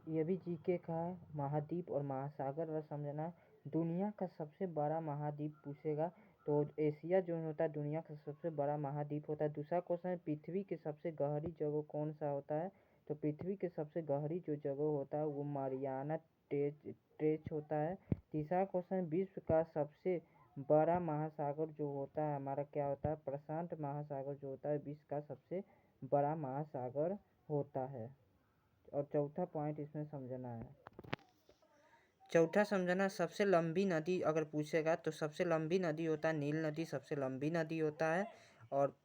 ये भी जीके का है। महाद्वीप और महासागर और समझना। दुनिया का सबसे बड़ा महाद्वीप पूछेगा तो एशिया जो होता है दुनिया का सबसे बड़ा महाद्वीप होता है। दूसरा क्वेश्चन है पृथ्वी की सबसे गहरी जगह कौन सा होता है, तो पृथ्वी की सबसे गहरी जो जगह होता है वो मारियाना ट्रेंच होता है। तीसरा क्वेश्चन विश्व का सबसे बड़ा महासागर जो होता है हमारा क्या होता है, प्रशांत महासागर जो होता है विश्व का सबसे बड़ा महासागर होता है। और चौथा पॉइंट इसमें समझना है। चौथा समझना सबसे लंबी नदी अगर पूछेगा तो सबसे लंबी नदी होता है नील नदी, सबसे लंबी नदी होता है। और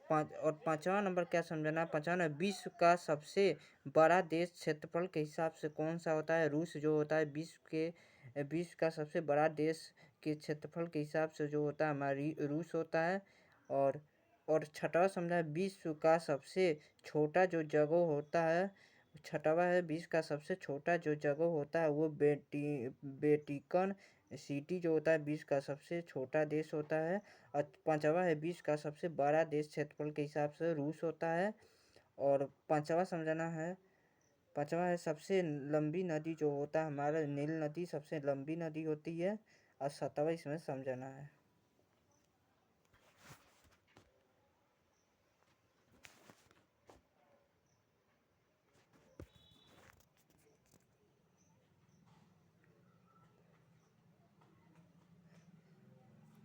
पांचवा नंबर क्या समझना, पांचवा विश्व का सबसे बड़ा देश क्षेत्रफल के हिसाब से कौन सा होता है, रूस जो होता है विश्व का सबसे बड़ा देश के क्षेत्रफल के हिसाब से जो होता है हमारी रूस होता है। और छठवा समझा विश्व का सबसे छोटा जो जगह होता है, छठवा है विश्व का सबसे छोटा जो जगह होता है वो वेटिकन सिटी जो होता है विश्व का सबसे छोटा देश होता है। और पांचवा है विश्व का सबसे बड़ा देश क्षेत्रफल के हिसाब से रूस होता है। और पांचवा समझना है, पांचवा है सबसे लंबी नदी जो होता है हमारा नील नदी सबसे लंबी नदी होती है। और सातवा इसमें समझना है।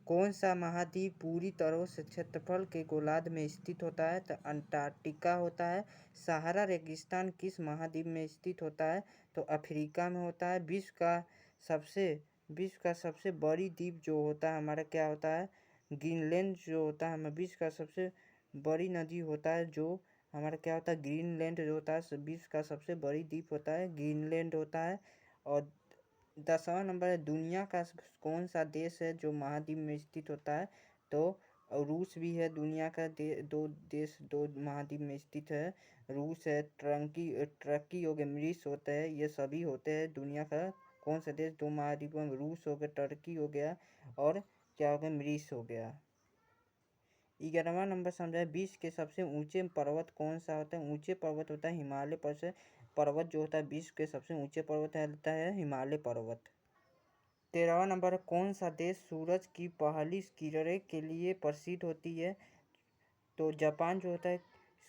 कौन सा महाद्वीप पूरी तरह से क्षेत्रफल के गोलार्ध में स्थित होता है, तो अंटार्कटिका होता है। सहारा रेगिस्तान किस महाद्वीप में स्थित होता है, तो अफ्रीका में होता है। विश्व का सबसे बड़ी द्वीप जो होता है हमारा क्या होता है, ग्रीनलैंड जो होता है हमारा विश्व का सबसे बड़ी नदी होता है जो हमारा क्या होता है ग्रीनलैंड जो होता है विश्व का सबसे बड़ी द्वीप होता है ग्रीनलैंड होता है। और 10वां नंबर है दुनिया का कौन सा देश है जो महाद्वीप में स्थित होता है, तो रूस भी है दुनिया का दो देश दो महाद्वीप में स्थित है। रूस है, टर्की हो गया, मिस्र होता है, ये सभी होते हैं दुनिया का कौन सा देश दो महाद्वीप में, रूस हो गया, टर्की हो गया और क्या हो गया मिस्र हो गया। 11वां नंबर समझा विश्व के सबसे ऊंचे पर्वत कौन सा होता है, ऊंचे पर्वत होता है हिमालय पर्वत जो होता है विश्व के सबसे ऊंचे पर्वत होता है हिमालय पर्वत। 13वां नंबर कौन सा देश सूरज की पहली किरणें के लिए प्रसिद्ध होती है, तो जापान जो होता है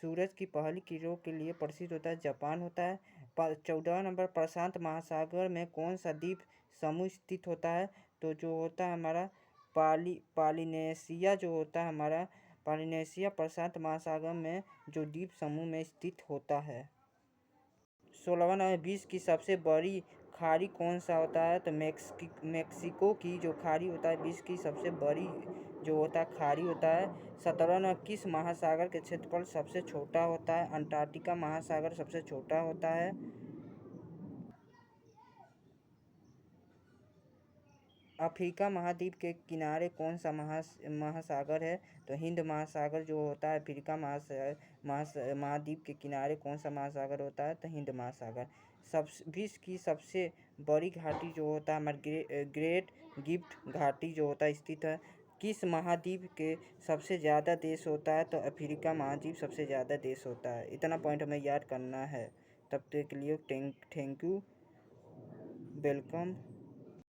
सूरज की पहली किरणों के लिए प्रसिद्ध होता है जापान होता है। 14वां नंबर प्रशांत महासागर में कौन सा द्वीप समूह स्थित होता है, तो जो होता है हमारा पॉलिनेशिया जो होता है हमारा पॉलिनेशिया प्रशांत महासागर में जो द्वीप समूह में स्थित होता है। 16वां नंबर विश्व की सबसे बड़ी खाड़ी कौन सा होता है, तो मेक्सिको की जो खाड़ी होता है विश्व की सबसे बड़ी जो होता है खाड़ी होता है। 17वां नंबर किस महासागर के क्षेत्रफल सबसे छोटा होता है, अंटार्कटिका महासागर सबसे छोटा होता है। अफ्रीका महाद्वीप के किनारे कौन सा महासागर है, तो हिंद महासागर जो होता है अफ्रीका महाद्वीप के किनारे कौन सा महासागर होता है, तो हिंद महासागर। विश्व की सबसे बड़ी घाटी जो होता है हमारे ग्रेट गिफ्ट घाटी जो होता है स्थित है। किस महाद्वीप के सबसे ज़्यादा देश होता है, तो अफ्रीका महाद्वीप सबसे ज़्यादा देश होता है। इतना पॉइंट हमें याद करना है। तब तक के लिए थैंक यू, वेलकम।